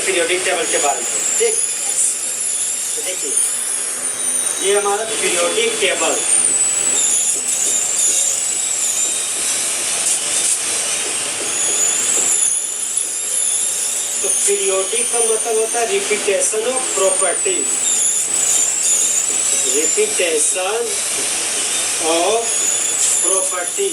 Periodic table के बारे में। ठीक, तो देखिए ये हमारा पीरियोडिक टेबल। तो पीरियोडिक का मतलब होता है repetition of property, repetition of property.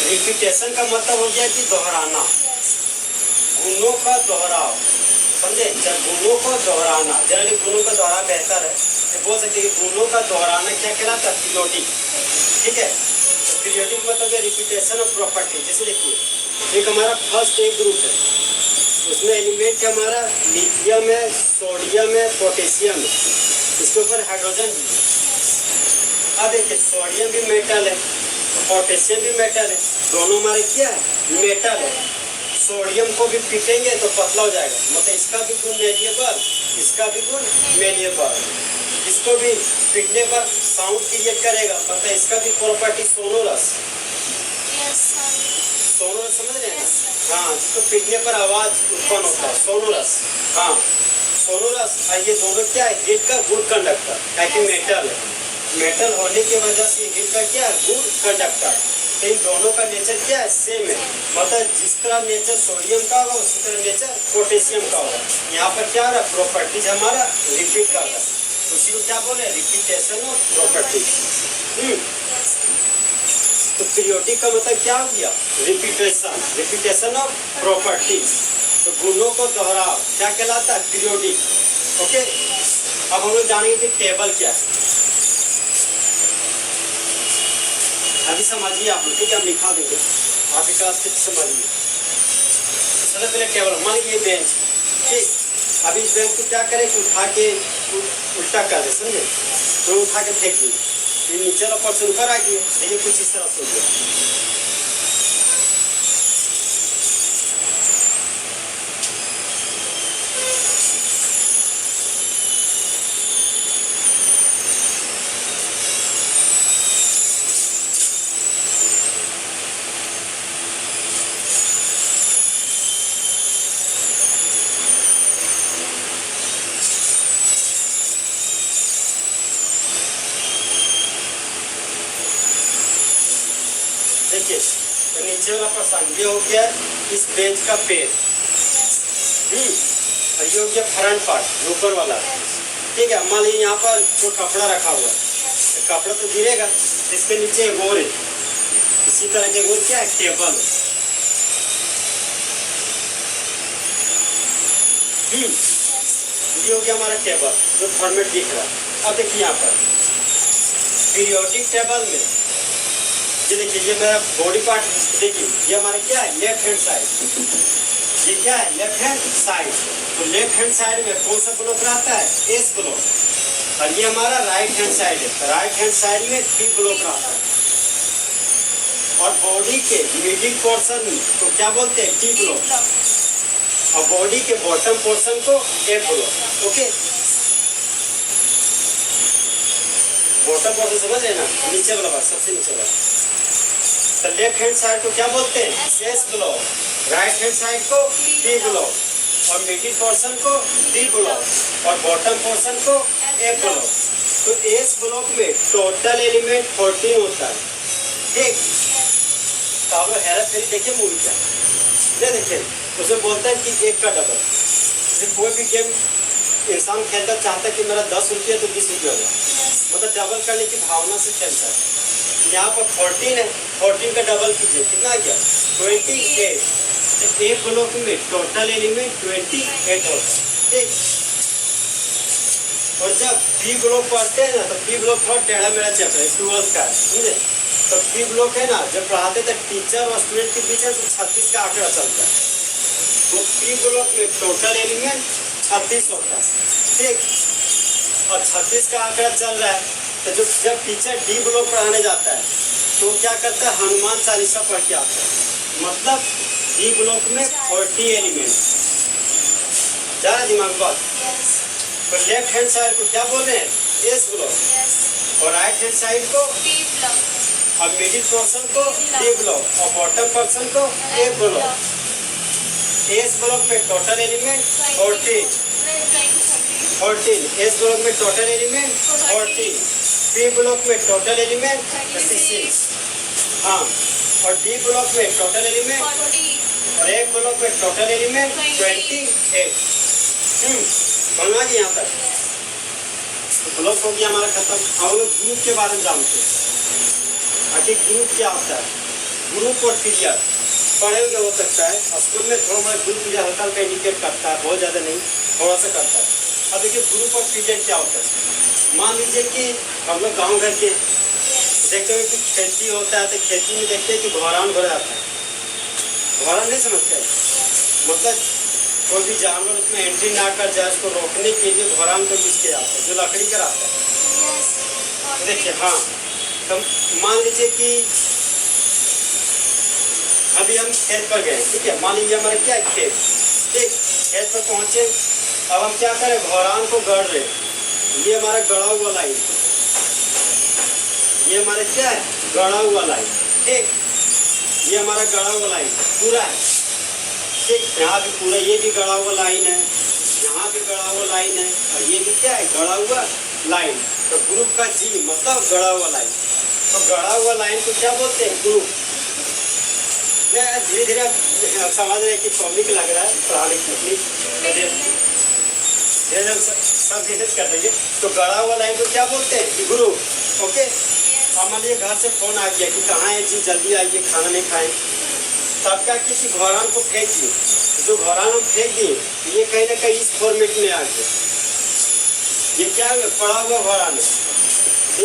Repetition का मतलब हो गया कि दोहराना, गुणों का दोहराव, समझे। जब गुणों को दोहराना, जनरली गुणों का दोहराव बेहतर है, तो बोल सकते हैं कि गुणों का दोहराना क्या कहलाता है? पीरियोडिक। ठीक है, तो पीरियोडिक मतलब है रिपीटेशन ऑफ प्रॉपर्टी। जैसे देखिए एक हमारा फर्स्ट एक ग्रुप है, उसमें एलिमेंट है हमारा लिथियम है, सोडियम है, पोटेशियम है, इसके ऊपर हाइड्रोजन भी है। अब देखिए सोडियम भी मेटल है, पोटेशियम भी मेटल है, दोनों हमारे क्या है? मेटल है। सोडियम को भी पीटेंगे तो पतला हो जाएगा, मतलब इसका भी गुण मेलिएबल, इसका भी गुण मेलिएबल। इसको भी पीटने पर साउंड क्रिएट करेगा, मतलब इसका भी प्रॉपर्टी सोनोरस। सोनोरस समझ रहे हैं? हाँ, जिसको पीटने पर आवाज उत्पन्न होता है, सोनोरस। हाँ, सोनोरस। ये दोनों क्या है? हीट का गुड कंडक्टर, ताकि मेटल है, मेटल होने की वजह से हीट का क्या है? Good conductor. तो इन दोनों का नेचर क्या है? सेम है, मतलब जिस तरह नेचर सोडियम का होगा उसी तरह नेचर पोटेशियम का होगा। यहाँ पर क्या हो रहा है? प्रॉपर्टीज हमारा रिपीट कर रहा है, उसी को क्या बोले? Repetition of properties. तो पीरियोडिक का मतलब क्या हो गया? Repetition, repetition of properties. तो गुणों को दोहराव क्या कहलाता है? पीरियोडिक। ओके, अब हम लोग जानेंगे कि टेबल क्या है। अभी समझिए आप लोग, ठीक है, हम लिखा देंगे, आप एक क्लास से समझिए। सबसे पहले टेबल, मान लीजिए बेंच, ठीक। अभी इस बेंच को क्या करें कि उठा के उल्टा कर दे, समझे, तो उठा के फेंक दिए, फिर नीचे वाला पर्सन ऊपर आ गया, देखिए कुछ इस तरह से हो गया। देखिए तो नीचे वाला पर्सन ये हो गया इस बेंच का पेज, और ये हो गया फ्रंट पार्ट, ऊपर वाला। ठीक है, मान लीजिए यहाँ पर जो कपड़ा रखा हुआ है, तो कपड़ा तो गिरेगा, इसके नीचे गोर है, इसी तरह के गोर क्या है? टेबल है। ये हो गया हमारा टेबल जो फॉर्मेट दिख रहा है। अब देखिए यहाँ पर पीरियोडिक टेबल में ये देखिए, ये मेरा बॉडी पार्ट, देखिए ये हमारा क्या है? Left hand side. ये क्या है? Left hand side. तो लेफ्ट हैंड साइड में कौन सा ब्लॉक रहता है? S block. और ये हमारा राइट हैंड साइड है, राइट हैंड साइड में पी ब्लॉक रहता है। और बॉडी के मिडिल पोर्शन को क्या बोलते हैं? D block. और बॉडी के बॉटम पोर्शन को F block. Okay, bottom portion समझ रहे ना? नीचे वाला बात, सबसे नीचे वाला। तो लेफ्ट हैंड साइड को क्या बोलते हैं? S block. Right hand side को डी ब्लॉक, और मिडिल पोर्शन को डी ब्लॉक, और बॉटम पोर्शन को एफ ब्लॉक। तो एस ब्लॉक में टोटल एलिमेंट 14 होता है। ठीक, तो आप लोग हेरा फेरी देखिए मूवी का, ये देखिए उसमें बोलता है कि एक का डबल। जैसे कोई भी गेम इंसान खेलता चाहता है कि मेरा 10 रुपये तो 20 रुपये होगा, मतलब डबल करने की भावना से खेलता है। यहाँ पर 14 है, 14 का डबल कीजिए, कितना आ गया? 28। तो एक ब्लॉक में टोटल एलिमेंट 28 होता है। ठीक, और जब पी ब्लॉक पढ़ते हैं ना, तो पी ब्लॉक थोड़ा टेढ़ा मेढ़ा चलता है, 12 का, समझे। तो पी ब्लॉक है ना, जब पढ़ाते थे टीचर और स्टूडेंट के बीच में, तो 36 का आंकड़ा चलता है। तो पी ब्लॉक में टोटल एलिमेंट 36 होता है। ठीक, और 36 का आंकड़ा चल रहा है, तो जब टीचर डी ब्लॉक पढ़ाने जाता है तो क्या करता है? हनुमान चालीसा पढ़ के आता है। मतलब डी ब्लॉक में 40 एलिमेंट जा रहा दिमाग बात। तो लेफ्ट हैंड साइड को क्या बोल रहे हैं? S block. और राइट हैंड साइड को अब मिडिल पोर्शन को डी ब्लॉक और बॉटम पोर्शन को ए ब्लॉक। एस ब्लॉक में टोटल एलिमेंट 14, एस ब्लॉक में टोटल एलिमेंट 14, पी ब्लॉक में टोटल एलिमेंट 36, हाँ, और डी ब्लॉक में टोटल एलिमेंट और ए ब्लॉक में टोटल एलिमेंट 28। समझ आ गया यहाँ तक? तो ब्लॉक हो गया हमारा खत्म। हम लोग ग्रुप के बारे में जानते हैं। आखिर ग्रुप क्या होता है? ग्रुप और पीरियड पढ़े हो सकता है, स्कूल में थोड़ा मोड़ा ग्रुप पीरियड हल्का हल्का इंडिकेट करता है, बहुत ज़्यादा नहीं, थोड़ा सा करता है। अब देखिए ग्रुप और पीरियड क्या होता है। मान लीजिए कि हम लोग गाँव घर के देखते हैं कि खेती होता है, तो खेती में देखते हैं कि घोरान भर जाता है। घोरान नहीं समझते हैं, मतलब कोई भी जानवर उसमें एंट्री ना कर जाए, उसको रोकने के लिए घोरान को यूज किया जाता है, जो लकड़ी का रहता है। देखिए, हाँ, तो मान लीजिए कि अभी हम खेत पर गए, ठीक है, मान लीजिए हमारे क्या है खेत, ठीक, खेत पर पहुंचे। अब हम क्या करें, घोरान को गढ़ रहे। ये हमारा गढ़ा हुआ लाइन, ये हमारा क्या है, गढ़ा हुआ लाइन, ठीक, ये हमारा गढ़ा हुआ लाइन पूरा है, ठीक, यहाँ भी पूरा, ये भी गढ़ा हुआ लाइन है, यहाँ भी गढ़ा हुआ लाइन है, और ये भी क्या है, गढ़ा हुआ लाइन। तो ग्रुप का जी मतलब गढ़ा हुआ लाइन। तो गढ़ा हुआ लाइन को क्या बोलते हैं, ग्रुप। धीरे धीरे समझ रहे कि कॉमिक लग रहा है, पढ़ाने की तकनीक सब धीरे कर देंगे। तो गढ़ा हुआ लाइन को क्या बोलते हैं, ग्रुप। ओके, अब मान लीजिए घर से फोन आ गया कि कहाँ है जी, जल्दी आइए, खाना नहीं खाएं। तब क्या किसी घोरान को फेंक दिए, जो घोरान हम फेंक दिए ये कहीं ना कहीं इस फॉर्मेट में आ गया। ये क्या है, पड़ा हुआ घोरान है।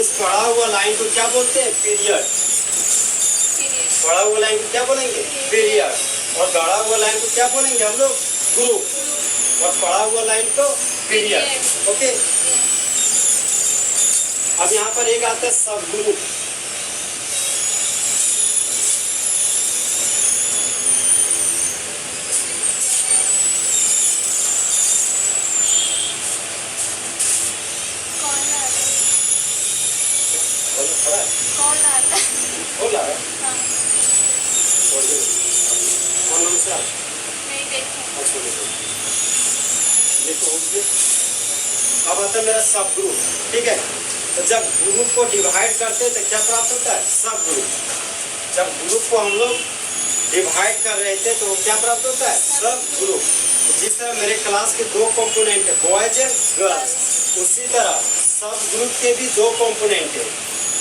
इस पड़ा हुआ लाइन को क्या बोलते हैं, पीरियड। पड़ा हुआ लाइन को क्या बोलेंगे, पीरियड। और गढ़ा हुआ लाइन को क्या बोलेंगे हम लोग, ग्रुप। और पड़ा हुआ लाइन को पीरियड। ओके, अब यहाँ पर एक आता है सब ग्रुप। कौन ला रहा है? कौन नाम से? अच्छा देखो, अब आता है मेरा सब ग्रुप, ठीक है। तो जब ग्रुप को डिवाइड करते हैं तो क्या प्राप्त होता है, सब ग्रुप। जब ग्रुप को हम लोग डिवाइड कर रहे थे तो क्या प्राप्त होता है, सब ग्रुप। जिस तरह मेरे क्लास के दो कंपोनेंट है, बॉयज एंड गर्ल्स, उसी तरह सब ग्रुप के भी दो कंपोनेंट है।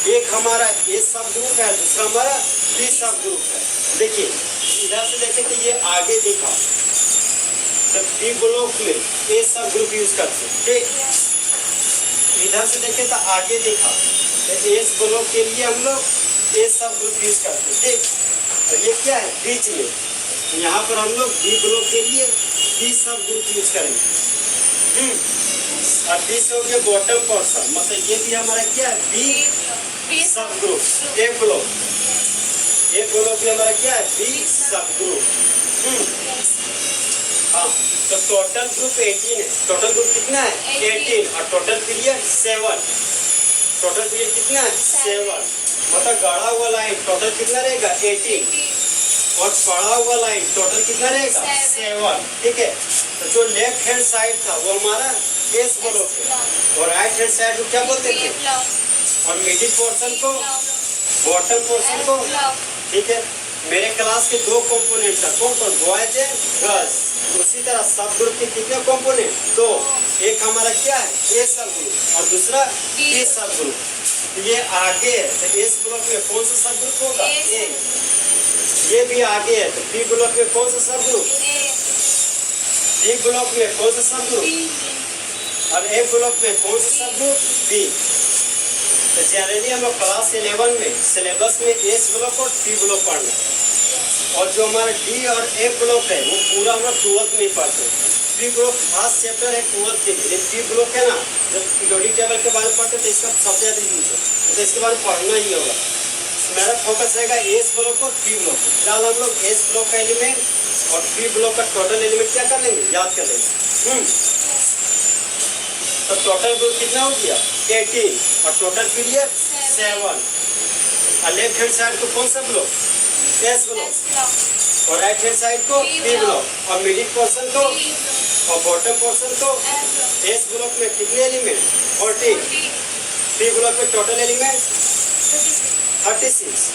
एक हमारा ए सब ग्रुप है, दूसरा हमारा बी सब ग्रुप है। देखिए इधर से देखें तो ये आगे दिखा, जब बी ब्लॉक में ए सब ग्रुप यूज करते हैं, ठीक। इधर से देखें तो आगे दिखा, तो एस ब्लॉक के लिए हम लोग ए सब ग्रुप यूज करते हैं, ठीक। और ये क्या है, बीच में, यहाँ पर हम लोग बी ब्लॉक के लिए बी सब ग्रुप यूज करेंगे। और बी से हो गया बॉटम पोर्शन, मतलब ये भी हमारा क्या है, बी सब ग्रुप। ए ब्लॉक भी हमारा क्या है, बी सब ग्रुप। हाँ, तो टोटल ग्रुप 18 है। टोटल ग्रुप कितना है, 18, और टोटल पीरियड 7। टोटल पीरियड कितना है, 7। मतलब गढ़ा हुआ लाइन टोटल कितना रहेगा, 18, और पड़ा हुआ लाइन टोटल कितना रहेगा, 7, ठीक है। तो जो लेफ्ट हैंड साइड था वो हमारा एस ब्लॉक है, और राइट हैंड साइड को क्या बोलते थे, और मिडिल पोर्शन को, बॉटम पोर्शन को, ठीक है। मेरे क्लास के दो कंपोनेंट था, कौन कौन, बॉयज एंड गर्ल्स। उसी तरह सब ग्रुप के कितने कंपोनेंट, दो। एक हमारा क्या है, ए सब ग्रुप, और दूसरा बी सब ग्रुप। ये आगे है तो एस ब्लॉक में कौन सा सब ग्रुप होगा, ए। ये भी आगे है तो बी ब्लॉक में कौन सा सब ग्रुप, डी ब्लॉक में कौन सा सब ग्रुप, और ए ब्लॉक में कौन सा सब ग्रुप, बी। तो जनरली हम लोग क्लास 11 में सिलेबस में एस ब्लॉक और डी ब्लॉक पढ़ना है, और जो हमारा डी और ए ब्लॉक है वो पूरा हम लोग 12th में पढ़ते हैं। डी ब्लॉक खास चैप्टर है 12th के लिए। डी ब्लॉक है ना, जब पीरियोडिक टेबल के बारे में पढ़ते तो इसका सबसे ज़्यादा यूज है, तो इसके बारे में पढ़ना ही होगा। मेरा फोकस रहेगा एस ब्लॉक और डी ब्लॉक। फिलहाल हम लोग एस ब्लॉक का एलिमेंट और डी ब्लॉक का टोटल एलिमेंट क्या कर लेंगे, याद कर लेंगे। तो टोटल ग्रुप कितना हो गया, 18, और टोटल पीरियड 7। और लेफ्ट हैंड साइड को कौन सा ब्लॉक? S block. और राइट हैंड साइड को बी ब्लॉक। और मिडिल पोर्शन को और बॉटम पोर्शन को एस ब्लॉक में कितने एलिमेंट? 40। बी ब्लॉक में टोटल एलिमेंट 36।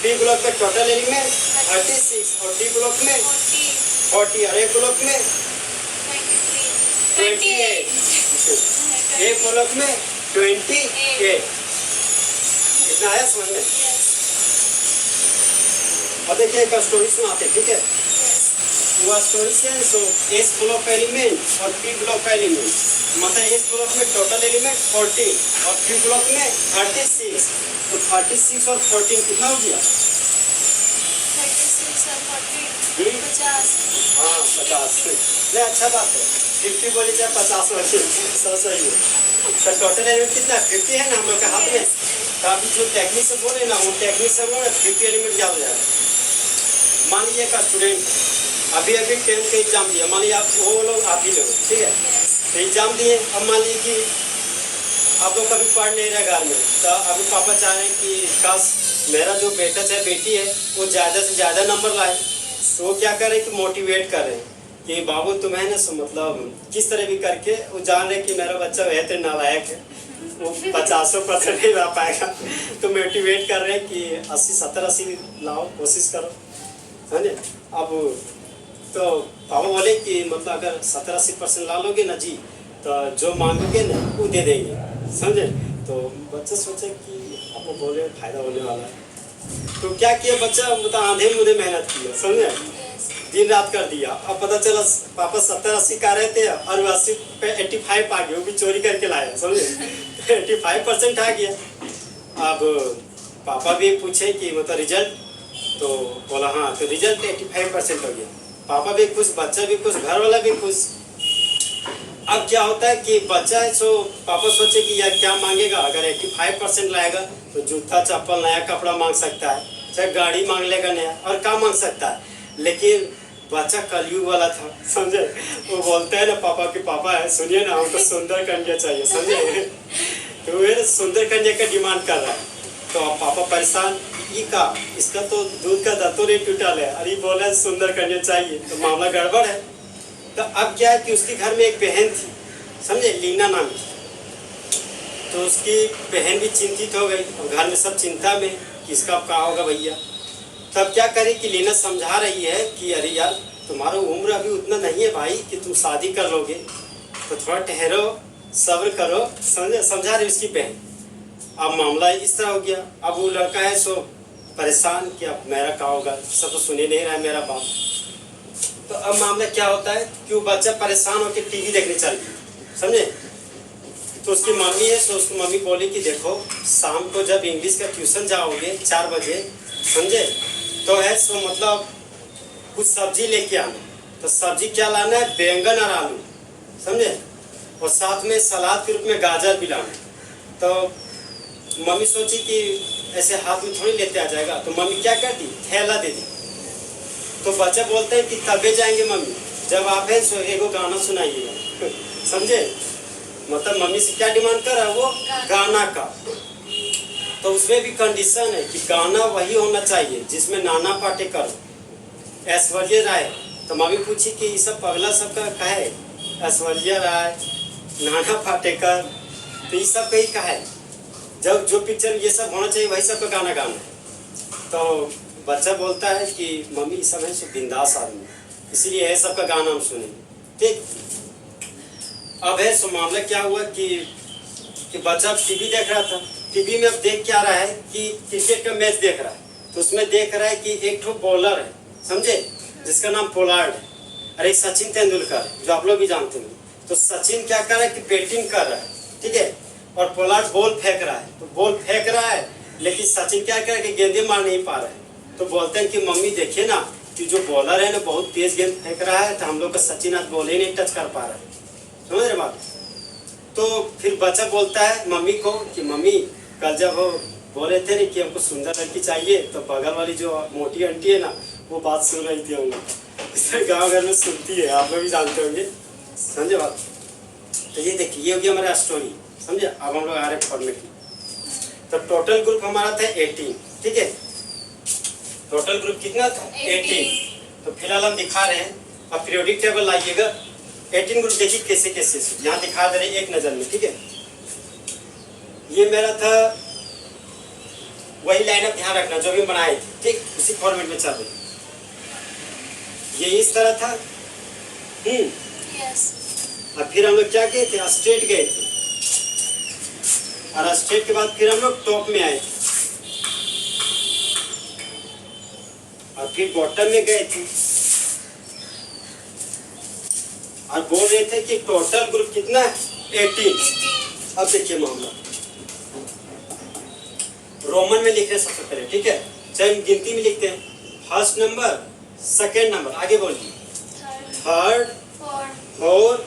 बी ब्लॉक में टोटल एलिमेंट 36 और डी ब्लॉक में 40 और ए ब्लॉक में 28। ए ब्लॉक में 28। इतना आया समझ में? अब देखिए एक स्टोरी सुनाते, ठीक है? वो स्टोरी से सो एस ब्लॉक का एलिमेंट और पी ब्लॉक का एलिमेंट, मतलब एस ब्लॉक में टोटल एलिमेंट 40 और पी ब्लॉक में 36। तो 36 और 14 कितना हो गया? 36 और 14 50। हाँ 50। नहीं अच्छा बात है, 50 बोले चाहे 50 बोले, सब सही है। तो टोटल एलिमेंट कितना? 50 है ना हम लोग के हाथ में। तो अभी जो टेक्निक से बोले ना, वो टेक्निक से बोले 50 एलिमेंट क्या हो जाएगा? मान लीजिए का स्टूडेंट अभी 10th का एग्जाम दिया, मान लीजिए आप वो लोग आप ही लोग, ठीक है? तो एग्जाम दिए, अब मान लीजिए कि आप लोग कभी पढ़ नहीं रहे घर में, तो अभी पापा चाह रहे हैं कि काश मेरा जो बेटा चाहे बेटी है वो ज़्यादा से ज़्यादा नंबर लाए। तो वो क्या कर रहे हैं कि मोटिवेट कर रहे हैं कि बाबू तुम्हें ना मतलब किस तरह भी करके, वो जान रहे कि मेरा बच्चा बेहतर नालायक है, वो 50% नहीं ला पाएगा। तो मोटिवेट कर रहे हैं कि 80 70 80 लाओ, कोशिश करो, समझे? अब तो पापा बोले कि मतलब अगर 70-80% ला लोगे ना जी, तो जो मांगोगे ना वो दे देंगे, समझे? तो बच्चा सोचे कि आपको बोले फायदा होने वाला है। तो क्या किया बच्चा, मतलब आधे मुझे मेहनत किया, समझे? दिन रात कर दिया। अब पता चला पापा 70-80 का रहे थे और 80 पे 85 आ गए, वो भी चोरी करके लाया, समझे? 85% आ गया। अब पापा भी पूछे कि मतलब रिजल्ट, तो बोला हाँ, तो रिजल्ट 85% हो गया। पापा भी खुश, बच्चा भी खुश, घर वाला भी खुश। अब क्या होता है कि बच्चा है, सो पापा सोचे कि यार क्या मांगेगा, अगर 85% लाएगा तो जूता चप्पल नया कपड़ा मांग सकता है, चाहे गाड़ी मांग लेगा नया, और क्या मांग सकता है। लेकिन बच्चा कलयुग वाला था, समझे? वो बोलते हैं ना पापा के पापा है, सुनिए ना हमको सुंदर कन्या चाहिए, समझे? तो वो सुंदर कन्या का डिमांड कर रहा है। तो अब पापा परेशान, का इसका तो दूध का दत्तो नहीं टूटा है, अरे बोले सुंदर कन्या चाहिए, तो मामला गड़बड़ है। तो अब क्या है कि उसके घर में एक बहन थी, समझे, लीना नाम की। तो उसकी बहन भी चिंतित हो गई और घर में सब चिंता में कि इसका अब क्या होगा भैया। तब क्या करे कि लीना समझा रही है कि अरे यार तुम्हारा उम्र अभी उतना नहीं है भाई कि तुम शादी कर लोगे, तो थोड़ा ठहरो, सब्र करो, समझे? समझा रही उसकी बहन। अब मामला इस तरह हो गया। अब वो लड़का है सो परेशान कि अब मेरा क्या होगा, सब तो सुने नहीं रहा है मेरा बाप। तो अब मामला क्या होता है कि वो बच्चा परेशान होकर टीवी देखने चल गया, समझे? तो उसकी मम्मी है, सो उसकी मम्मी बोली कि देखो शाम को जब इंग्लिश का ट्यूशन जाओगे 4 बजे, समझे, तो है सो मतलब कुछ सब्जी लेके आना। तो सब्जी क्या लाना है? बैंगन और आलू, समझे, और साथ में सलाद के रूप में गाजर भी लाना। तो मम्मी सोची कि ऐसे हाथ में थोड़ी लेते आ जाएगा, तो मम्मी क्या कर दी? थैला दे दी। तो बच्चा बोलते हैं कि तबे जाएंगे मम्मी जब आप है सो एगो गाना सुनाइएगा, समझे? मतलब मम्मी से क्या डिमांड कर रहा है वो? गाना का। तो उसमें भी कंडीशन है कि गाना वही होना चाहिए जिसमें नाना पाटेकर, ऐश्वर्या राय। तो मम्मी पूछी कि ये सब पगला सबका का है, ऐश्वर्या राय, नाना पाटेकर, तो ये सब कहीं का है? जब जो पिक्चर ये सब होना चाहिए वही सब का गाना गाना है। तो बच्चा बोलता है कि मम्मी सब है सो बिंदास आदमी, इसीलिए है सबका गाना हम सुनेंगे, ठीक। अब है सो मामला क्या हुआ कि बच्चा टीवी देख रहा था। टीवी में अब देख क्या रहा है कि क्रिकेट का मैच देख रहा है। तो उसमें देख रहा है कि एक ठो बॉलर है, समझे, जिसका नाम पोलार्ड है, अरे सचिन तेंदुलकर, जो आप लोग भी जानते हैं। तो सचिन क्या कर रहा है कि बैटिंग कर रहा है, ठीक है, और पोलार्ड बॉल फेंक रहा है। तो बॉल फेंक रहा है लेकिन सचिन क्या कर रहा है कि गेंदे मार नहीं पा रहा है। तो बोलते हैं कि मम्मी देखिए ना कि जो बॉलर है ना बहुत तेज गेंद फेंक रहा है, तो हम लोग का सचिन आज बॉल ही नहीं टच कर पा रहा है, समझ रहे बात। तो फिर बच्चा बोलता है मम्मी को कि मम्मी कल जब वो बोले थे ना कि हमको सुंदर लड़की चाहिए, तो बगल वाली जो मोटी आंटी है ना वो बात सुन रही थी। हम लोग गाँव घर में सुनती है, आप लोग भी जानते होंगे, समझे बात। तो ये देखिए ये हो गया हमारा स्टोरी, समझे। अब हम लोग आ रहे हैं पढ़ने की। तो टोटल ग्रुप हमारा था 18, ठीक है, टोटल ग्रुप कितना था 18। तो फिलहाल हम दिखा रहे हैं, अब पीरियोडिक टेबल लाइएगा। 18 ग्रुप देखिए कैसे कैसे, यहाँ दिखा दे रहे हैं एक नज़र में, ठीक है। ये मेरा था वही लाइनअप, ध्यान रखना जो भी बनाए थे, ठीक, उसी फॉर्मेट में चल रही। ये इस तरह था। यस। और फिर हम लोग क्या गए थे, स्ट्रेट गए थे, और स्ट्रेट के बाद फिर हम लोग टॉप में आए थे, और फिर बॉटम में गए थे, और बोल रहे थे कि टोटल ग्रुप कितना है 18। अब देखिए मामला रोमन में लिख रहे हैं सबसे पहले, ठीक है, चाहे हम गिनती में लिखते हैं, फर्स्ट नंबर, सेकंड नंबर, आगे बोलिए, थर्ड, फोर्थ,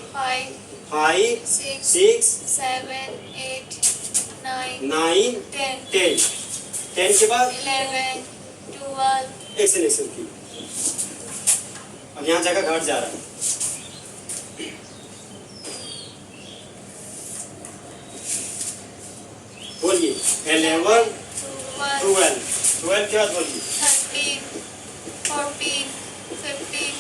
फाइव, सिक्स, 7, 8, 9, 10, 10 के बाद 11, 12, एक्सेलेशन की। अब यहाँ जगह घट जा रहा है, बोलिए 11, 12, 12 के बाद बोलिए 13, 14, 15,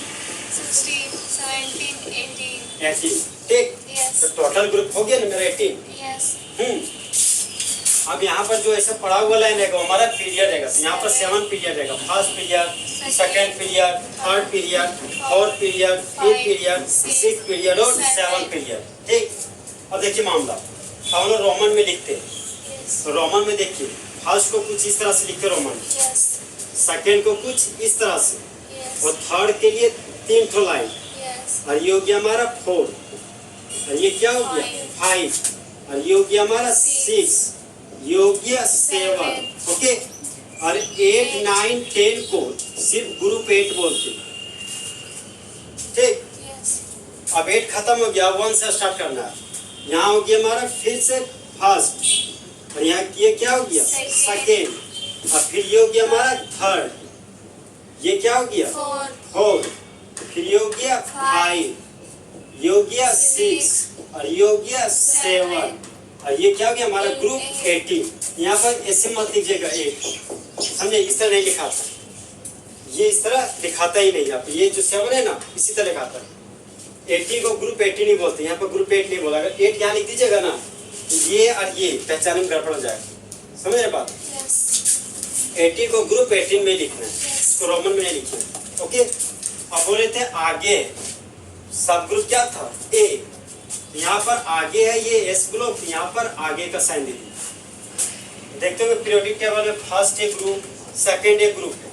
16, 17, 18। 18, ठीक। Yes. तो टोटल ग्रुप हो गया ना मेरा 18। Yes. अब यहाँ पर जो ऐसा पढ़ा हुआ लाइन रहेगा हमारा पीरियड रहेगा, तो यहाँ पर 7 पीरियड रहेगा, first period, second period, third period, fourth period, fifth period, sixth period और 7 पीरियड, ठीक। अब देखिए मामला, हम लोग रोमन में लिखते हैं, Yes. तो रोमन में देखिए फर्स्ट को कुछ इस तरह से लिखते रोमन, Yes. सेकंड को कुछ इस तरह से, Yes. और थर्ड के लिए 3 ठो लाइन, Yes. और ये हो गया हमारा 4, और ये क्या हो गया 5, और ये हो गया हमारा 6, ये हो गया 7, ओके। और 8, 9, 10 को सिर्फ ग्रुप 8 बोलते हैं, ठीक। Yes. अब 8 खत्म हो गया, 1 से स्टार्ट करना है। यहाँ हो गया हमारा फिर से फर्स्ट, और यहाँ ये क्या हो गया सेकेंड, और फिर ये हो गया हमारा थर्ड, ये क्या हो गया 4, फोर्थ, फिर ये हो गया 5, ये हो गया 6, और ये हो गया 7, और ये क्या हो गया हमारा ग्रुप 18। यहाँ पर ऐसे मत लिखिएगा 8, समझे, इस तरह नहीं लिखाता, ये इस तरह दिखाता ही नहीं, आप ये जो 7 है ना इसी तरह लिखाता है। 18 को ग्रुप 18 ही बोलते हैं, यहाँ पर ग्रुप 8 नहीं बोला। अगर 8 यहाँ लिख दीजिएगा ना, ये और ये पहचान में गड़बड़ हो जाएगा, समझ रहे बात। Yes. 18 को ग्रुप 18 में लिखना है, Yes. इसको रोमन में नहीं लिखना है, ओके। अब बोले थे आगे सब ग्रुप क्या था ए, यहाँ पर आगे है ये एस ग्रुप, यहाँ पर आगे का साइन दे दीजिए। देखते हो पीरियोडिक टेबल में first A group, second A group है,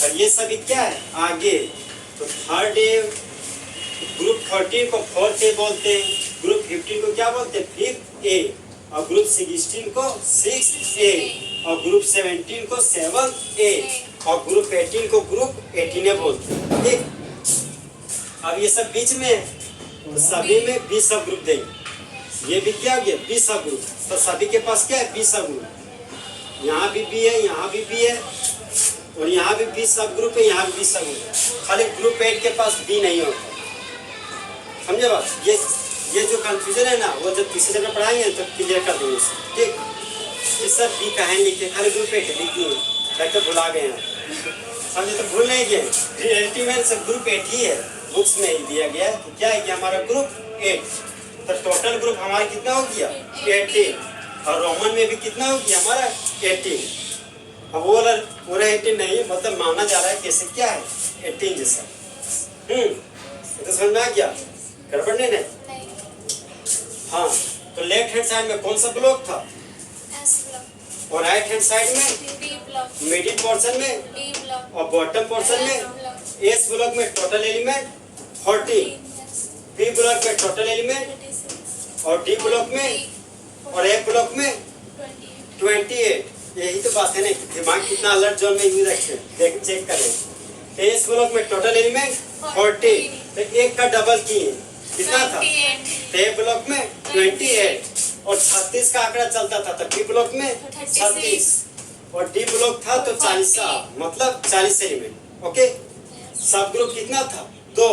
और ये सभी क्या है आगे। तो थर्ड ए ग्रुप 13 को फोर्थ ए बोलते हैं, ग्रुप 15 को क्या बोलते हैं फिफ्थ ए, और ग्रुप 16 को 6 ए, और ग्रुप 17 को 7 ए, और ग्रुप 18 को ग्रुप 18 ए बोलते हैं, ठीक। अब ये सब बीच में है, तो सभी में 20 सब ग्रुप देंगे। ये भी क्या हो गया 20 सब ग्रुप, तो सभी के पास क्या है 20 सब ग्रुप। यहाँ भी बी है, यहाँ भी बी है, और यहाँ भी 20 सब ग्रुप है, यहाँ भी 20 सब ग्रुप है। खाली ग्रुप 8 के पास बी नहीं होता, समझे बात। ये जो कंफ्यूजन है ना, वो जब तीसरे जगह पढ़ाएंगे तो क्लियर कर देंगे, ठीक। ये सब बी कहीं लिखे, खाली ग्रुप 8 लिख दिए, कहते भुला गए हैं, समझे, तो भूल नहीं गए। रियलिटी में सब ग्रुप 8 ही है, बुक्स में ही दिया गया है। तो क्या है कि हमारा ग्रुप 8, तो टोटल ग्रुप हमारा कितना हो गया 18, और रोमन में भी कितना हो गया हमारा 18। अब वो वाला पूरा 18 नहीं, मतलब माना जा रहा है कैसे क्या है 18 जैसा। तो समझ में आ गया, गड़बड़ नहीं। नहीं। हाँ, तो लेफ्ट हैंड साइड में कौन सा ब्लॉक था, S block. और राइट हैंड साइड में B block. मिडिल पोर्शन में, D block. और बॉटम पोर्शन F में। block. एस ब्लॉक में total element 14, Yes. B block में टोटल एलिमेंट, 36. और डी ब्लॉक में, और ए ब्लॉक में 28। यही तो बात है ना, दिमाग कितना अलर्ट जोन में यूज रखे, देख चेक करें। एस ब्लॉक में टोटल एलिमेंट 40, तो एक का डबल किए कितना था, 28. ए ब्लॉक में 28, और 36 का आंकड़ा चलता था, तो बी ब्लॉक में 36, और डी ब्लॉक था तो 40, मतलब 40 एलिमेंट, ओके। सब ग्रुप कितना था 2,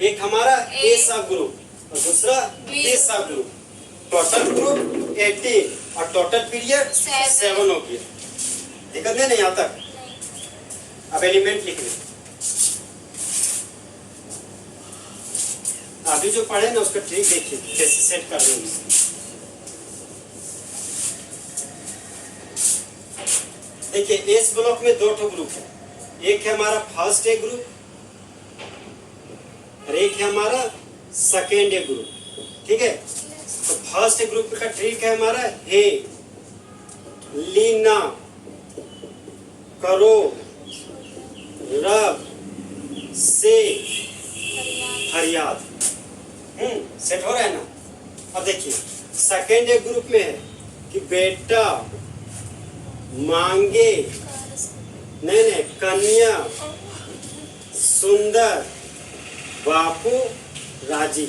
एक हमारा ए सब ग्रुप और दूसरा बी सब ग्रुप। टोटल ग्रुप 18 और टोटल पीरियड 7 हो गया। दिक्कत नहीं यहाँ तक। अब एलिमेंट लिख लें। अभी जो पढ़े ना उसका ट्रिक देखिए कैसे सेट कर रहे हैं। देखिए इस ब्लॉक में दो ठो ग्रुप है, एक है हमारा फर्स्ट ए ग्रुप और एक है हमारा सेकेंड ए ग्रुप, ठीक है। तो फर्स्ट ए ग्रुप का ट्रिक है हमारा हे, लीना, करो, रब, से, फरियाद। सेट हो रहा है ना। अब देखिए सेकेंड ए ग्रुप में है कि बेटा, मांगे, नहीं कन्या, सुंदर, बापू, राजी।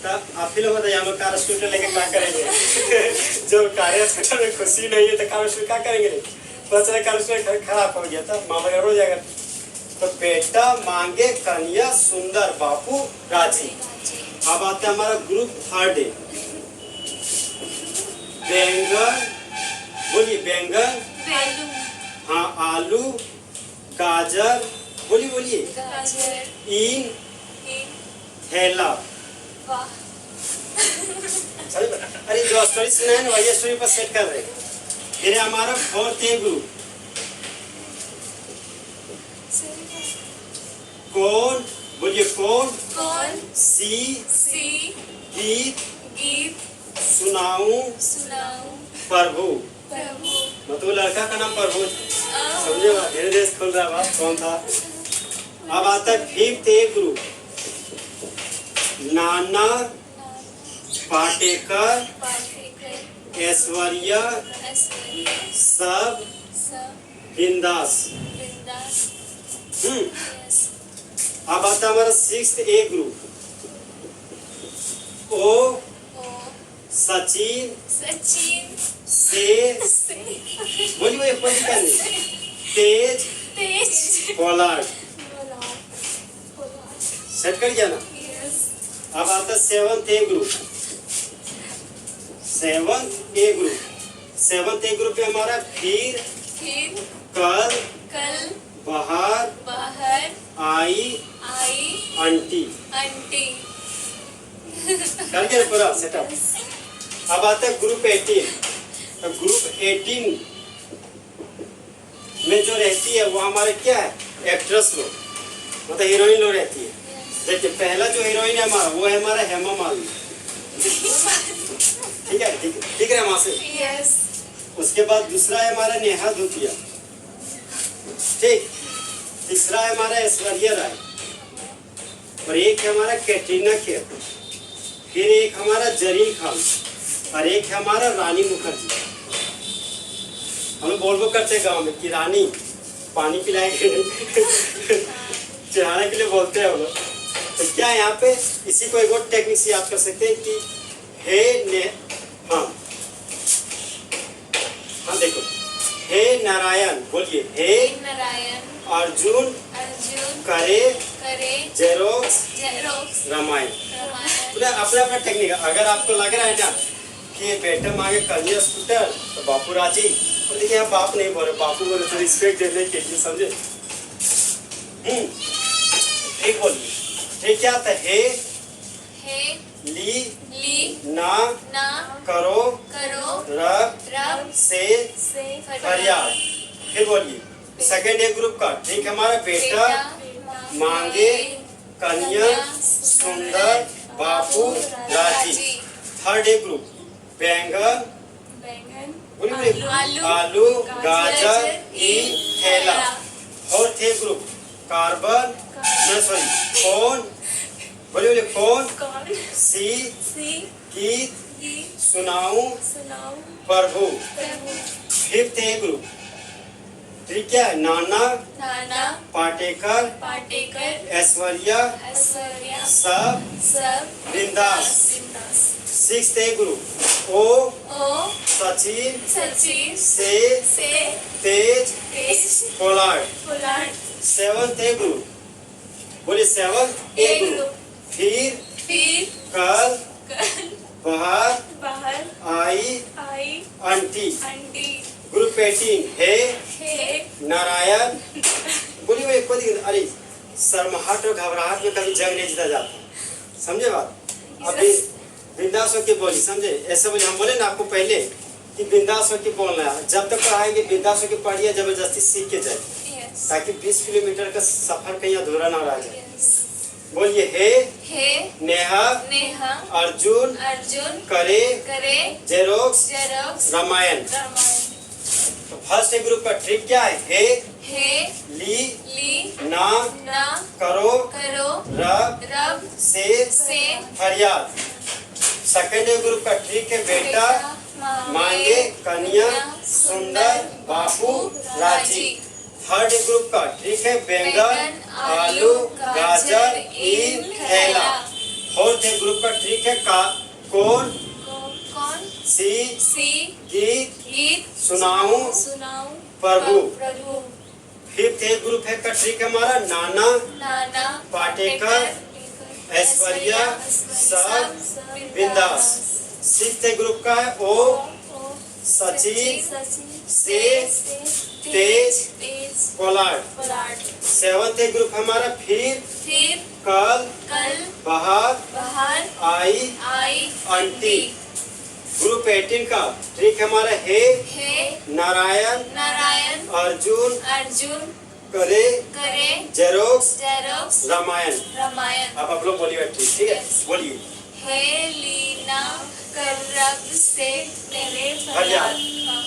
तब आप ही लोग बताइए हम लोग कार स्कूटर लेके क्या करेंगे? जो कार्य स्कूटर में खुशी नहीं है तो कार स्कूटर क्या करेंगे? पता चला कार स्कूटर खराब हो गया था, मामला गड़बड़ हो जाएगा। तो बेटा, मांगे, कन्या, सुंदर, बापू, राजी। अब आता है हमारा ग्रुप थर्ड है, बैंगन, बोलिए बैंगन, हाँ आलू, गाजर, बोलिए ईन, थैला। अरे जो स्टोरी सुना है ना वही स्टोरी पर सेट कर रहे हैं। फिर हमारा फोर्थ ए ग्रुप, कौन, बोलिए कौन, सी, गीत, सुनाऊं, प्रभु। मतलब लड़का का नाम प्रभु, समझे? धीरे धीरे खोल रहा बात कौन था। अब आता है फिफ्थ ए ग्रुप, नाना, पाटेकर, ऐश्वर्या, सब, बिंदास। अब आता है हमारा सिक्स्थ ए ग्रुप, ओ, सचिन, से, बोलिए तेज, पोलार्ड। सेट कर दिया ना। अब आता है सेवंथ ए ग्रुप, सेवंथ ए ग्रुप पे हमारा फिर, कल, बाहर, आई, आंटी। कर गया पूरा सेटअप। अब आता है ग्रुप 18। तो ग्रुप 18 में जो रहती है वो हमारे क्या है, एक्ट्रेस लोग, मतलब हीरोइन लोग रहती है। देखिए पहला जो हीरोइन है हमारा वो है हमारा हेमा मालिनी, ठीक है, ठीक है वहां से। उसके बाद दूसरा है हमारा नेहा धूपिया, ठीक। तीसरा है हमारा ऐश्वर्या राय और एक है हमारा कैटरीना कैफ, फिर एक हमारा जरीन खान और एक है हमारा रानी मुखर्जी। हम लोग बोल करते हैं गांव में कि रानी पानी पिलाएंगे चढ़ाने के लिए बोलते हैं हम लोग। तो क्या यहाँ पे इसी को एक और टेक्निक से याद कर सकते हैं कि हाँ देखो, हे नारायण, बोलिए हे अर्जुन करे जेरोक्स रामायण। अपना अपना टेक्निक। अगर आपको लग रहा है ना कि बेटा मांगे कन्या स्कूटर तो बापू राजी, तो देखिए आप बाप नहीं बोले, बापू बोले तो रिस्पेक्ट देने के लिए, समझे? ठीक बोलिए। ठीक क्या आता है? ली ना करो रब से फरियाद। फिर बोलिए सेकेंड ए ग्रुप का, ठीक है हमारा बेटा, मांगे, कन्या, सुंदर, बापू, राजी। थर्ड ए ग्रुप, बैंगन, आलू, गाजर, ईन, थैला। फोर्थ ए ग्रुप, कार्बन, कौन, बोलिए कौन, सी, गीत, सुनाऊं, प्रभु। फिफ्थ ए ग्रुप, ठीक क्या है, नाना, पाटेकर, ऐश्वर्या, सब, बिंदास। सिक्स्थ ए ग्रुप, ओ, सचिन, से, तेज, पोलार्ड। सेवंथ ए ग्रुप, बोलिए सेवंथ ए ग्रुप, फिर कल बाहर आई आंटी। ग्रुप 18 नारायण बोलिए भाई कोई दिक्कत। अरे शर्माहट और घबराहट में कभी जंग नहीं जीता जाता, समझे बात। अभी बिंदास होके बोली, समझे। ऐसे बोले हम बोले ना आपको पहले कि बिंदास होके बोलना है। जब तक पढ़ाएंगे बिंदास होके पढ़िए, जबरदस्ती सीख के जाए, Yes. ताकि 20 किलोमीटर का सफर कहीं अधूरा ना रह जाए। Yes. बोलिए हे हे नेहा नेहा अर्जुन अर्जुन करे करे जेरोक्स जेरोक्स रामायण। रामायण। तो फर्स्ट ग्रुप का ट्रिक क्या है? हे हे ली ली ना ना करो करो रब रब से से फरियाद। सेकंड ग्रुप का ट्रिक है बेटा मांगे कन्या सुंदर बापू राजी। थर्ड ग्रुप का ट्रिक है बैंगन आलू गाजर ईन केला। फोर्थ ग्रुप का ट्रिक है का कौन कौन सी सी गीत गीत सुनाऊं सुनाऊं प्रभु। प्रभु। फिफ्थ ग्रुप है का ट्रिक है हमारा नाना नाना पाटेकर ऐश्वर्या सब बिंदास। सिक्स्थ ग्रुप का है ओ सचिन से तेज कोलाट। सेवंथ ग्रुप हमारा फिर कल कल बाहर बाहर आई आई आंटी। ग्रुप 18 का ट्रिक हमारा हे नारायण नारायण अर्जुन अर्जुन करे करे जेरोक्स जेरोक्स रामायण। रामायण। अब आप लोग बोलिए ट्रिक, ठीक है। बोलिए हे लीना कर रब से तेरे फरियाद।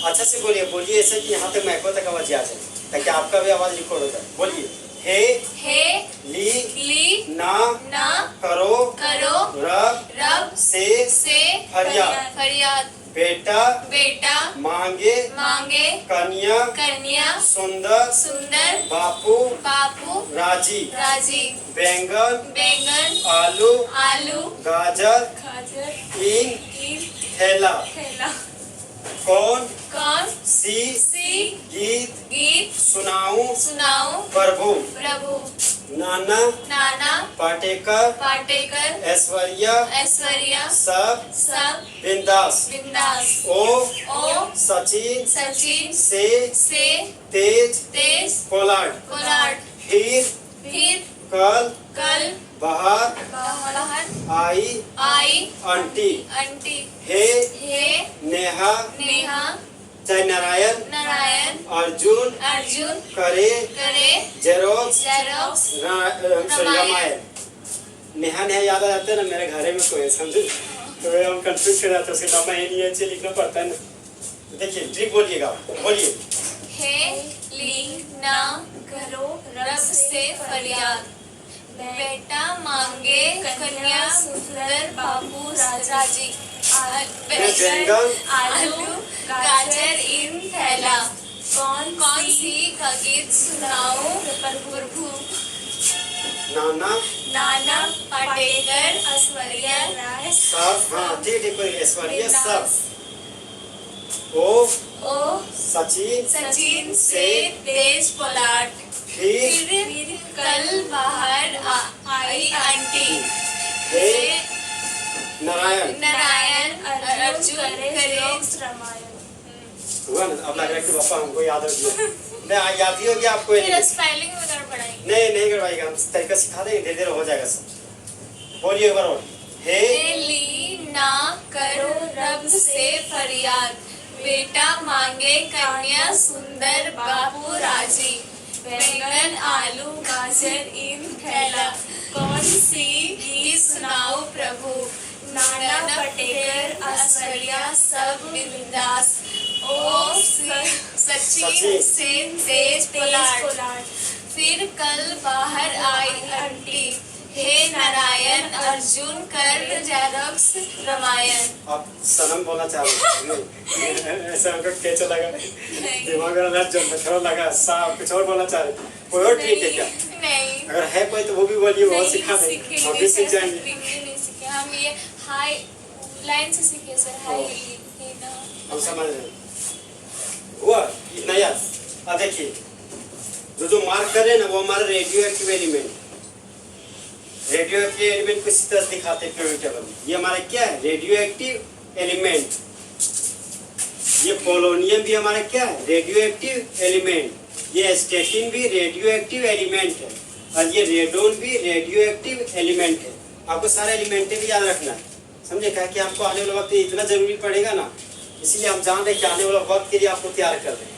अच्छा से बोलिए, बोलिए ऐसे कि यहाँ तक माइक्रो तक आवाज आ जाए, ताकि आपका भी आवाज रिकॉर्ड हो जाए। बोलिए हे ली ना ना करो करो रब रब से फरियाद फरियाद। बेटा बेटा मांगे मांगे कन्या कन्या सुंदर सुंदर बापू बापू राजी। राजी। बैंगन बैंगन आलू आलू गाजर गाजर ईन ईन थैला। थैला। कौन कौन सी गीत गीत सुनाऊं सुनाऊं प्रभु। प्रभु। नाना नाना पाटेकर पाटेकर ऐश्वर्या ऐश्वर्या सब सब बिंदास। ओ सचिन सचिन से तेज कोलाट। कोलाट। फिर कल कल बाहर बाहर आई आई आंटी। आंटी। हे हे नेहा नेहा जय नारायण नारायण अर्जुन अर्जुन करे करे जेरोक्स जेरोक्स रामायण। नेहा याद आ जाता है ना, मेरे घरे में कोई है, समझे। तो हम कंफ्यूज कर जाते हैं, उसके नाम है नहीं है, लिखना पड़ता है ना। देखिए ट्रिक बोलिएगा, बोलिए हे ली ना करो रब से फरियाद। बेटा मांगे कन्या सुंदर बाबू राजी। बैंगन आलू गाजर इन थैला। कौन सी का गीत सुनाऊं प्रभु। नाना नाना पाटेकर ऐश्वर्या राय सब। हाँ ठीक है, ऐश्वर्या सब। ओ सचिन से तेज कोलाट। फिर कल बाहर आई आंटी। हे नारायण अर्जुन करे रामायण। हुआ ना। अब लग रहा है कि पापा हमको याद हो गया। नहीं याद ही हो गया आपको। स्पेलिंग में गड़बड़ाई नहीं गड़वाएगा, हम तरीका सिखा देंगे, धीरे धीरे हो जाएगा सब। बोलिए एक बार और। हे ली ना करो रब से फरियाद। बेटा मांगे कन्या सुंदर बाबू राजी। बैंगन आलू गाजर इन थैला। कौन सी गीत सुनाओ प्रभु। नाना पाटेकर ऐश्वर्या सब बिंदास। ओ सचिन से तेज कोलाट। फिर कल बाहर आई आंटी। हे नारायण अर्जुन कर जेरोक्स रामायण। आप सनम बोलना चाह रहे हैं? ऐसा हमको कैसे लगा, दिमाग में लग जो थोड़ा लगा सा कुछ और बोलना चाह रहे। कोई और ट्रिक है क्या? नहीं। अगर है कोई तो वो भी बोलिए, वो सिखा देंगे, हम भी सीख जाएंगे। नहीं सीखे हम, ये हाई लाइन से सीखे सर। हाई हम समझ रहे हैं। हुआ इतना याद। अब देखिए जो मार्क कर रहे हैं ना, वो हमारा रेडियो एक्टिव एलिमेंट को इस तरह दिखाते हैं periodic table में। ये हमारा क्या है? Radio active element. ये पोलोनियम भी हमारा क्या है? Radio active element. ये स्टेटिन भी रेडियो एक्टिव एलिमेंट है और ये रेडोन भी रेडियो एक्टिव एलिमेंट है। आपको सारे एलिमेंटें भी याद रखना है, समझे? क्या कि हमको आने वाला वक्त इतना जरूरी पड़ेगा ना, इसीलिए हम जान रहे हैं कि आने वाला वक्त के लिए आपको तैयार कर रहे हैं।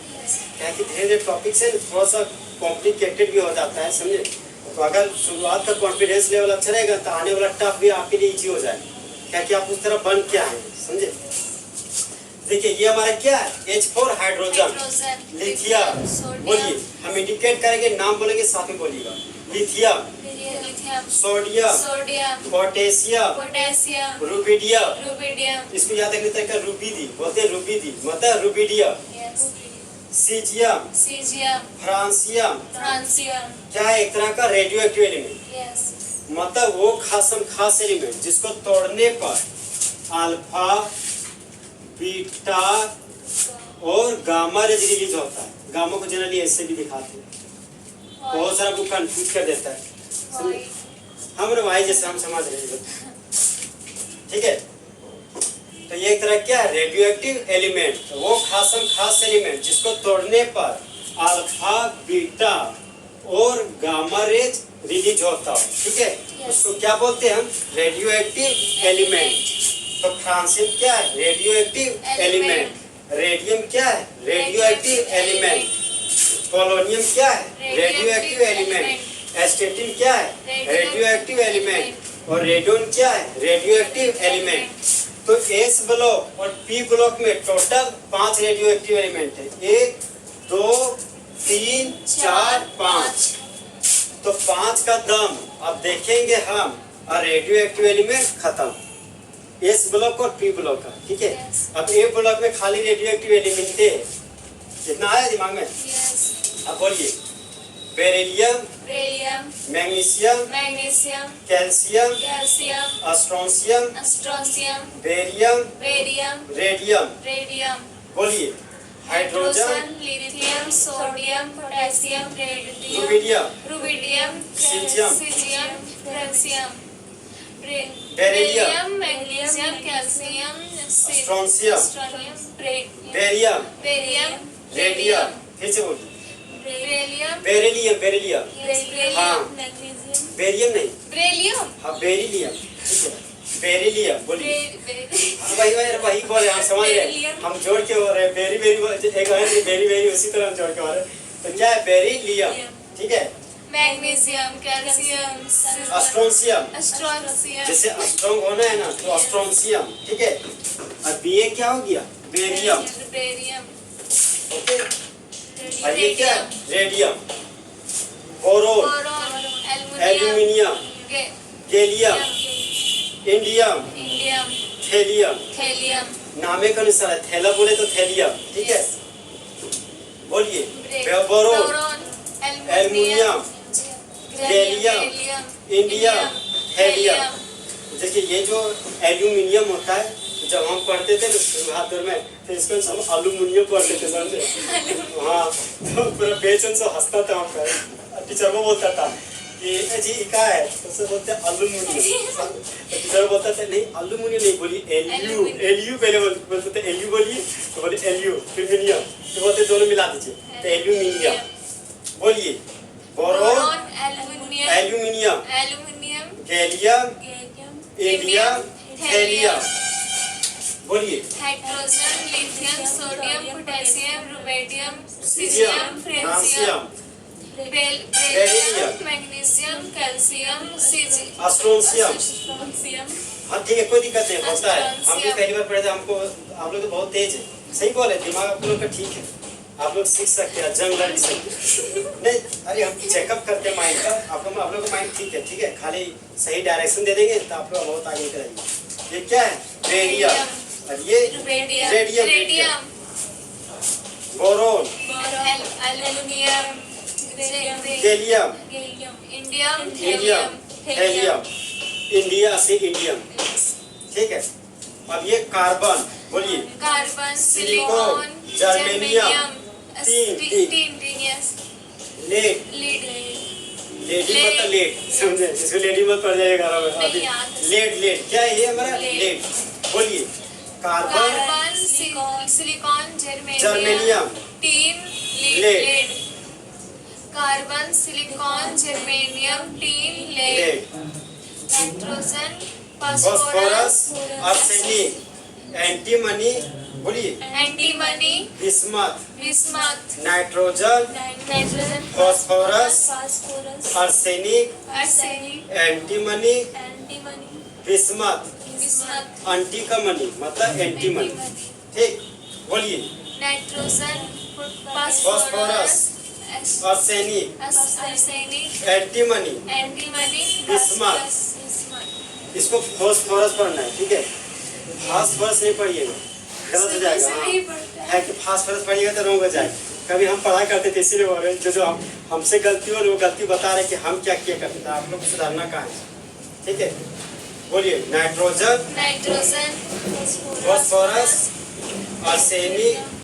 क्या कि धीरे धीरे टॉपिक से थोड़ा सा कॉम्प्लिकेटेड भी हो जाता है, समझे? तो अगर शुरुआत का कॉन्फिडेंस लेवल अच्छा रहेगा तो आने वाला टफ भी आपके लिए इजी हो जाएगा। क्या कि आप उस तरह बन क्या है, समझे? देखिए ये हमारा क्या है, H4 हाइड्रोजन लिथियम। बोलिए, हम इंडिकेट करेंगे, नाम बोलेंगे, साथ में बोलिएगा। Lithium, sodium, potassium, rubidium. इसको याद रखने तरीका रुबिडी बोलते हैं, रुबिडी मतलब रुबिडियम। सीजियम, फ्रांसियम क्या है, एक तरह का रेडियो एक्टिव एलिमेंट, मतलब वो खास एलिमेंट जिसको तोड़ने पर अल्फा, बीटा और गामा रेज रिलीज होता है। गामा को जनरली ऐसे भी दिखाते हैं, बहुत सारा को कंफ्यूज कर देता है। हम भाई जैसे हम समझ रहे हैं, ठीक है? तो ये एक तरह क्या है, रेडियो एक्टिव एलिमेंट, वो खास एलिमेंट जिसको तोड़ने पर अल्फा, बीटा और गामा रेज रिलीज होता है, ठीक है? उसको क्या बोलते हैं हम, रेडियो एक्टिव एलिमेंट। तो फ्रांसियम क्या है, रेडियो एक्टिव एलिमेंट। रेडियम क्या है, रेडियो एक्टिव एलिमेंट। पोलोनियम क्या है, रेडियो एक्टिव एलिमेंट। एस्टेटिन क्या है, रेडियो एक्टिव एलिमेंट। और रेडोन क्या है, रेडियो एक्टिव एलिमेंट। तो एस ब्लॉक और पी ब्लॉक में टोटल 5 रेडियो एक्टिव एलिमेंट है। 1 2 3 4 5। तो 5 का दम अब देखेंगे हम, और रेडियो एक्टिव एलिमेंट खत्म, एस ब्लॉक और पी ब्लॉक का, ठीक है? अब ए ब्लॉक में खाली रेडियो एक्टिव एलिमेंट है, कितना आया दिमाग में? अब बोलिए, beryllium, magnesium, calcium, strontium, barium, radium. बोलिए, hydrogen, lithium, sodium, potassium, rubidium, caesium, francium, beryllium, magnesium, calcium, strontium, barium, radium. फिर से बोलिए, बेरिलियम। हाँ, बेरियम नहीं, हाँ बेरिलियम, ठीक है? बेरिलियम बोलिए। वही बोले, हम समझ रहे, हम जोड़ के हो रहे, बेरी एक है बेरी उसी तरह हम जोड़ के हो रहे। तो क्या है, बेरिलियम, ठीक है? मैग्नीशियम, कैल्शियम, अस्ट्रोंशियम, अस्ट्रोंशियम, जैसे स्ट्रॉन्ग होना है ना, तो अस्ट्रोंशियम, ठीक है? और बी ए क्या हो गया, बेरियम, ओके? और ये क्या है, radium, boron, aluminium, gallium, indium, thallium. नामे के अनुसार है, थैला बोले तो थेलियम, ठीक है? बोलिए, boron, aluminium, gallium, indium, thallium. देखिए ये जो एल्यूमिनियम होता है, जब हम पढ़ते थे शुरुआत में, तो इसको हम एल्यूमिनियम पढ़ते थे, समझे? हाँ, तो पूरा बेचन से हंसता था, हम टीचर को बोलता था कि जी क्या है, तो उससे बोलते हैं एल्यूमिनियम। तो टीचर बोलता था नहीं एल्यूमिनियम नहीं, बोली एलयू पहले बोलते थे, एलयू बोलिए, तो बोले एल्यूमिनियम, तो बोलते दोनों मिला दीजिए, तो एल्यूमिनियम। बोलिए, boron, aluminium, gallium, indium, thallium. बोलिए, hydrogen, lithium, sodium, potassium, rubidium, caesium, francium, beryllium, magnesium, calcium, strontium. हाँ ठीक है, कोई दिक्कत नहीं, होता है। हम भी पहली बार पढ़े थे, हमको आप लोग तो बहुत तेज है, सही बोले, दिमाग आप लोग का ठीक है, आप लोग सीख सकते हैं, जंग लड़ भी सकते हैं। नहीं, अरे हम चेकअप करते हैं माइंड का, आप लोग का माइंड ठीक है? खाली सही डायरेक्शन दे देंगे तो आप लोग बहुत आगे करेंगे। ये क्या है, बेरियम, और ये radium, boron, aluminium, gallium, indium, thallium, India से इंडियम, ठीक है? अब ये कार्बन, बोलिए, carbon, silicon, germanium, lead, lady मतलब लेड, समझे? इसको लेडी मत पड़ जाएगा अभी। लेड क्या है ये हमारा, लेड। बोलिए, carbon, silicon, germanium, tin, lead, carbon, silicon, germanium, tin, lead, lead, nitrogen, phosphorus, phosphorus, arsenic, antimony, बोलिए, antimony, bismuth, bismuth, nitrogen, nitrogen, phosphorus, phosphorus, arsenic, arsenic, antimony, antimony, bismuth, bismuth, anti का money मतलब antimony. ठीक, बोलिए, nitrogen, phosphorus, arsenic, arsenic, antimony, antimony, bismuth. Bismuth. इसको phosphorus पढ़ना है, ठीक है। फास्फोरस नहीं पढ़िएगा, गलत हो जाएगा। इसमें नहीं पढ़ता है कि फास्फोरस पढ़िएगा तो रोग हो जाए। कभी हम पढ़ाई करते थे, इसीलिए बोल रहे हैं, जो हमसे गलती हो वो गलती बता रहे कि हम क्या किया करते थे, आप लोग को सुधारना कहाँ है, ठीक है। बोलिए, नाइट्रोजन, नाइट्रोजन, फास्फोरस, आर्सेनिक,